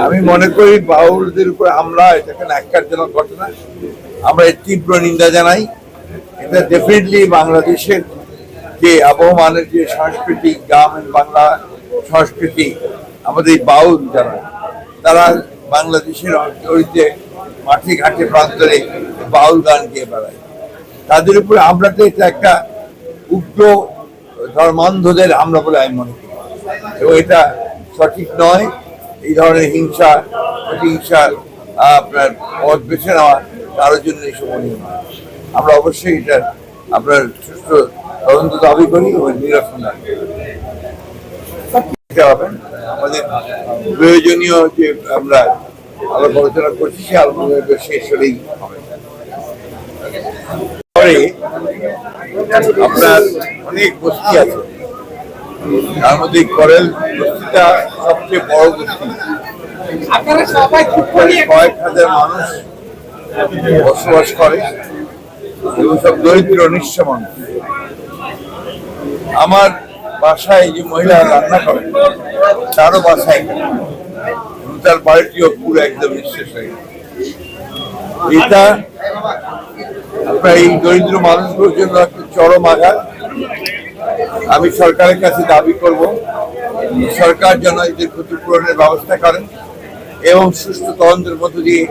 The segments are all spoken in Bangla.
আমি মনে করি বাউলদের উপর হামলা এটা একটা ন্যাক্কারজনক ঘটনা। আমরা এর তীব্র নিন্দা জানাই। এটা ডেফিনেটলি বাংলাদেশের যে আবহমানের যে সংস্কৃতি, গ্রাম বাংলা সংস্কৃতি, আমাদের বাউল যারা, তারা বাংলাদেশের অঞ্চলে মাঠে ঘাটে প্রান্তরে বাউল গান গিয়ে বেড়ায়। তাদের উপরে হামলাটা এটা একটা উগ্র ধর্মান্ধদের হামলা বলে আমি মনে করি, এবং এটা সঠিক নয়। এই ধরনের হিংসা প্রতিহিংসার আপনার পথ বেছে নেওয়া কারোর জন্য শোভনীয় নয়। আমরা অবশ্যই এটা আপনার সুস্থ তদন্ত দাবি করি ও নিরসন হবেন। আমাদের প্রয়োজনীয় যে আমরা আলাপ আলোচনা করছি সে আলোচনা শেষ হলেই হবে। পরে আপনার অনেক বস্তি আছে, তার মধ্যে করেল বস্তিটা সবচেয়ে বড় বস্তি। কয়েক হাজার মানুষ বসবাস করে এবং সব দরিদ্র নিঃস্ব মানুষ। আমার বাসায় যে মহিলা রান্না করে তারও বাসায়, তার বাড়িটিও পুরো একদম নিঃশেষ হয়ে গেছে। এটা আপনার এই দরিদ্র মানুষগুলোর জন্য একটা চরম আঘাত। আমি সরকারের কাছে দাবি করব, সরকার যেন এদের ক্ষতিপূরণের ব্যবস্থা করেন এবং সুষ্ঠু তদন্তের মধ্য দিয়ে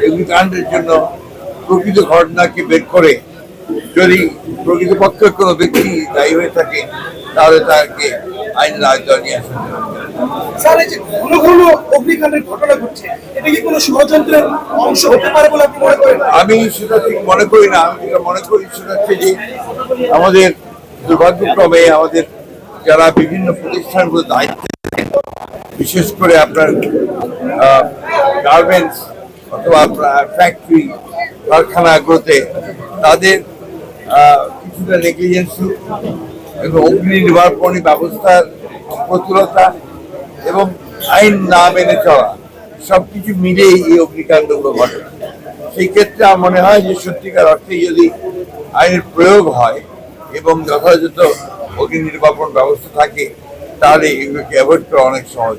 অগ্নিকাণ্ডের জন্য প্রকৃত ঘটনাকে বের করে যদি প্রকৃতপক্ষে কোনো ব্যক্তি দায়ী হয়ে থাকে তাহলে তাকে আইনের আওতায় নিয়ে আসা হবে। স্যার, এই যে ঘন ঘন অগ্নিকাণ্ডের ঘটনা ঘটছে, এটা কি কোনো ষড়যন্ত্রের অংশ হতে পারে বলে আপনি মনে করেন? আমি সেটা ঠিক মনে করি না। আমি যেটা মনে করি সেটা হচ্ছে যে আমাদের দুর্ভাগ্যক্রমে আমাদের যারা বিভিন্ন প্রতিষ্ঠানগুলো দায়িত্বে, বিশেষ করে আপনার গার্মেন্টস অথবা আপনার ফ্যাক্টরি কারখানাগুলোতে তাদের কিছুটা নেগলিজেন্সি এবং অগ্নি নির্বাপনী ব্যবস্থার প্রতুলতা এবং আইন না মেনে চলা, সবকিছু মিলেই এই অগ্নিকাণ্ডগুলো ঘটে। সেই ক্ষেত্রে আমার মনে হয় যে সত্যিকার অর্থে যদি আইনের প্রয়োগ হয় এবং যথাযথ অগ্নি নির্বাপন ব্যবস্থা থাকে তাহলে এগুলোকে অ্যাভয়েড করা অনেক সহজ।